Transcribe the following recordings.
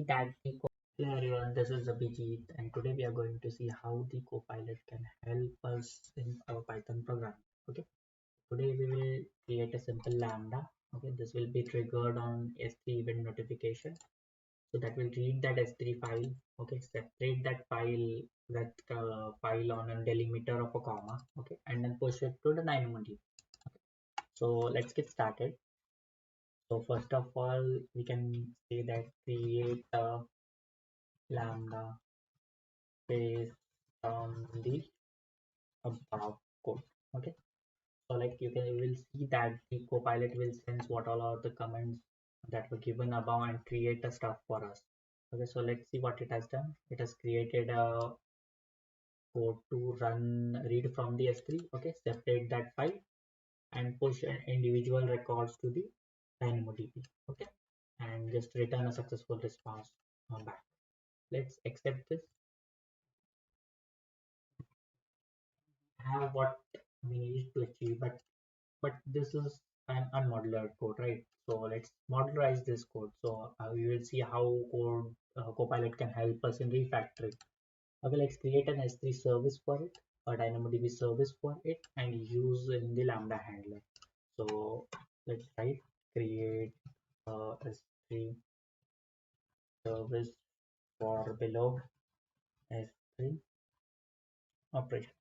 that the Hello everyone, this is Abhijit, and today we are going to see how the Copilot can help us in our Python program. Okay, today we will create a simple lambda. Okay, this will be triggered on S3 event notification, so that will read that S3 file. Okay, separate that file on a delimiter of a comma. Okay, and then push it to the DynamoDB. So let's get started. So first of all, we can say that create a lambda based on the above code. Okay, so like you will see that the copilot will sense what all are the commands that were given above and create a stuff for us. Okay, so let's see what it has done. It has created a code to read from the S3. Okay, separate that file and push individual records to the DynamoDB. Okay, and just return a successful response back. Let's accept this. Have what we need to achieve, but this is an unmodular code, right? So let's modularize this code. So we will see how Copilot can help us in refactoring. Okay, let's create an S3 service for it, a DynamoDB service for it, and use in the Lambda handler. So let's write create S3 service for below S3 operation.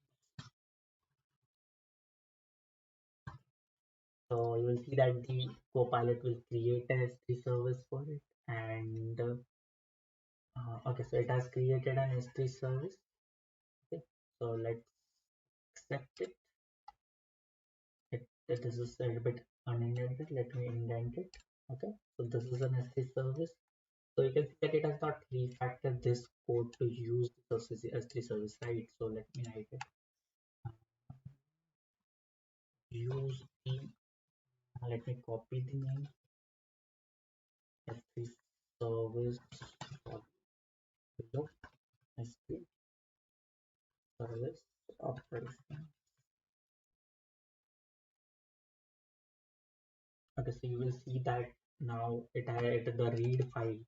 So you will see that the Copilot will create an S3 service for it, and okay, so it has created an S3 service. Okay, so let's accept it. This is a bit unindented. Let me indent it. Okay, so this is an S3 service. So you can see that it has not refactored this code to use the S3 service, right? So let me write it. Use the. Let me copy the name S3 service for below S3 service operation. Okay, so you will see that now the read file,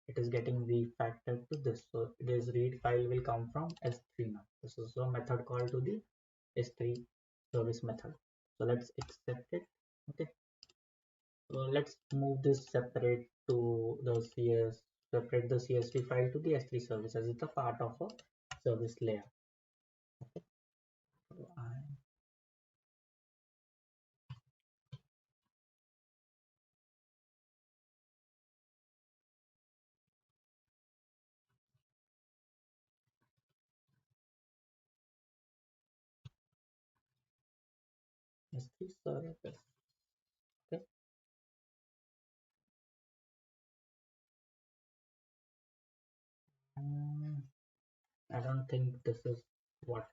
it is getting refactored to this. So this read file will come from S3 now. This is a method called to the S3 service method. So let's accept it. Okay. So let's move this separate to the separate the CSV file to the S3 service as it's a part of a service layer. Okay. So S3 service. Okay. I don't think this is what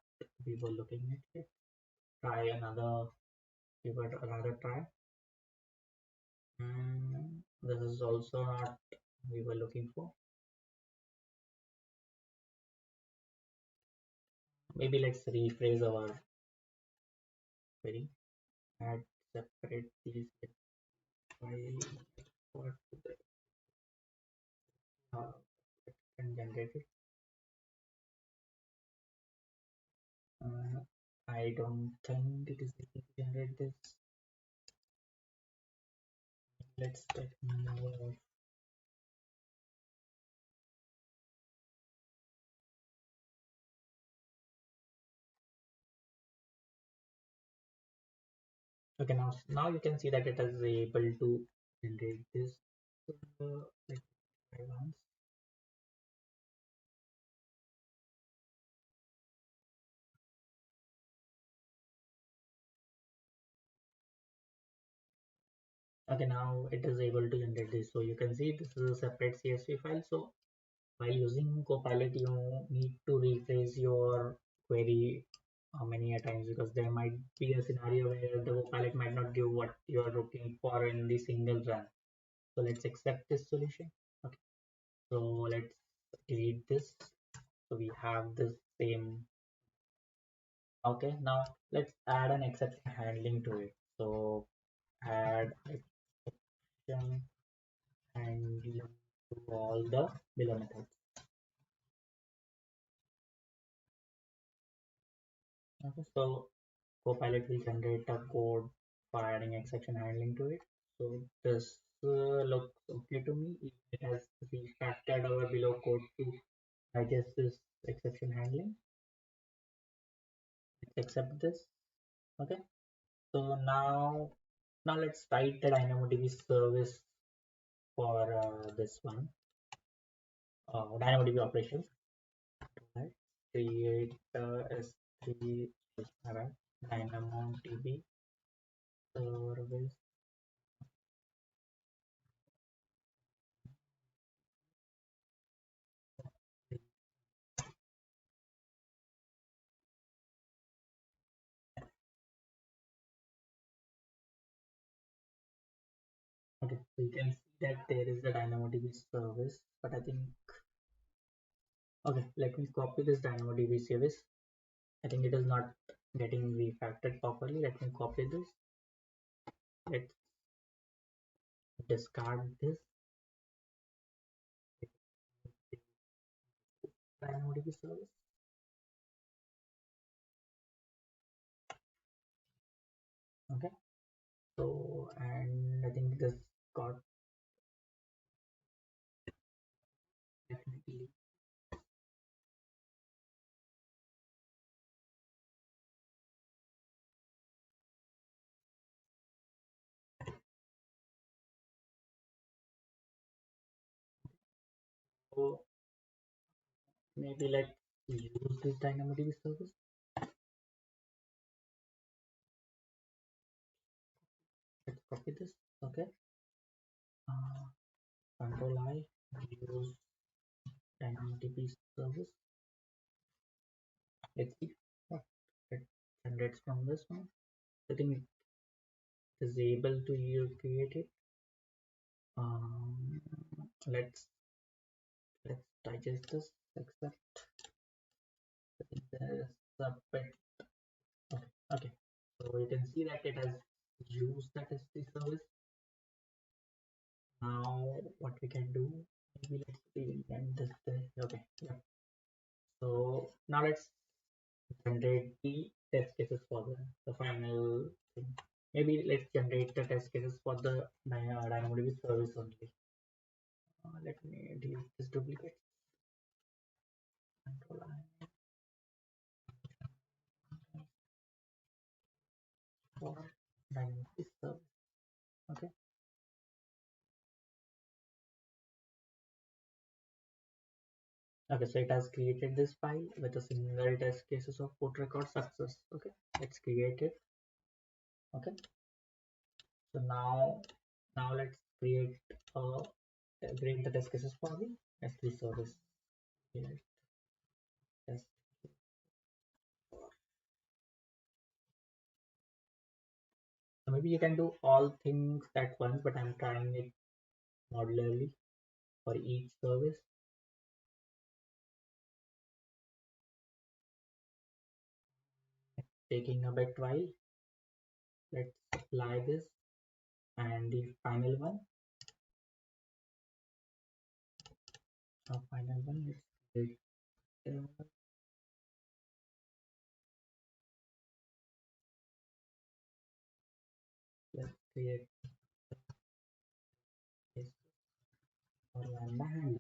we were looking at here. Try another, we would rather try. This is also not we were looking for. Maybe let's rephrase our query. Add separate these file what it can generate it. I don't think it is able to generate this. Let's check more. Okay, now you can see that it is able to generate this. Let's try once. Okay, now it is able to generate this. So you can see this is a separate CSV file. So while using Copilot, you need to rephrase your query many a times, because there might be a scenario where the Copilot might not give what you are looking for in the single run. So let's accept this solution. Okay, so let's delete this. So we have this same. Okay, now let's add an exception handling to it. So add exception handling to all the below methods. Okay, so Copilot will generate a code for adding exception handling to it. So this looks okay to me. It has refactored our below code to digest this exception handling. Let's accept this. Okay. So now let's write the DynamoDB service for this one. DynamoDB operations. Let's create S3 DynamoDB service. Okay, so you can see that there is the DynamoDB service, but I think okay, let me copy this DynamoDB service. I think it is not getting refactored properly. Let me copy this. Let's discard this DynamoDB service. Okay, so and I think this got definitely. So maybe let's use this DynamoDB service. Let's copy this. Okay. Uh, Control I use DynamoDB service. Let's see what it generates from this one. I think it is able to create it. Um, let's digest this. Accept. I think there's a bit. Okay. Okay. So you can see that it has used that S3 service. Now what we can do? Maybe let's reinvent this. Okay. Yeah. So now let's generate the test cases for the final thing. Maybe let's generate the test cases for the DynamoDB service only. Let me delete this duplicate. Control I for DynamoDB service. Okay. Okay, so it has created this file with a single test cases of put record success. Okay, let's create it. Okay, so now let's create the test cases for the S3 service. Here, test. So maybe you can do all things at once, but I'm trying it modularly for each service. Taking a bit while. Let's apply this and the final one. Final one. Let's create. Let's create this for lambda handler.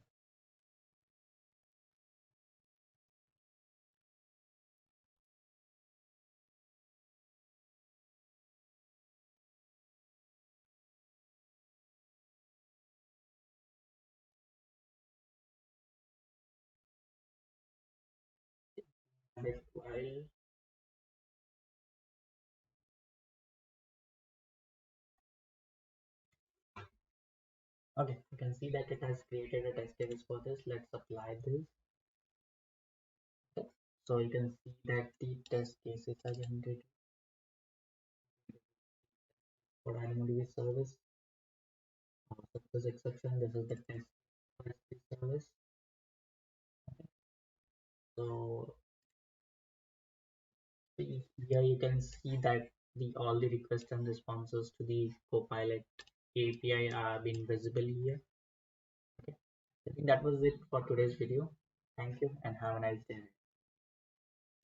Bit while. Okay, you can see that it has created a test case for this. Let's apply this. Okay. So you can see that the test cases are generated for DynamoDB service. Success exception. This is the test for this service. Okay. So here you can see that the all the requests and responses to the Copilot API are being visible here. Okay. I think that was it for today's video. Thank you and have a nice day.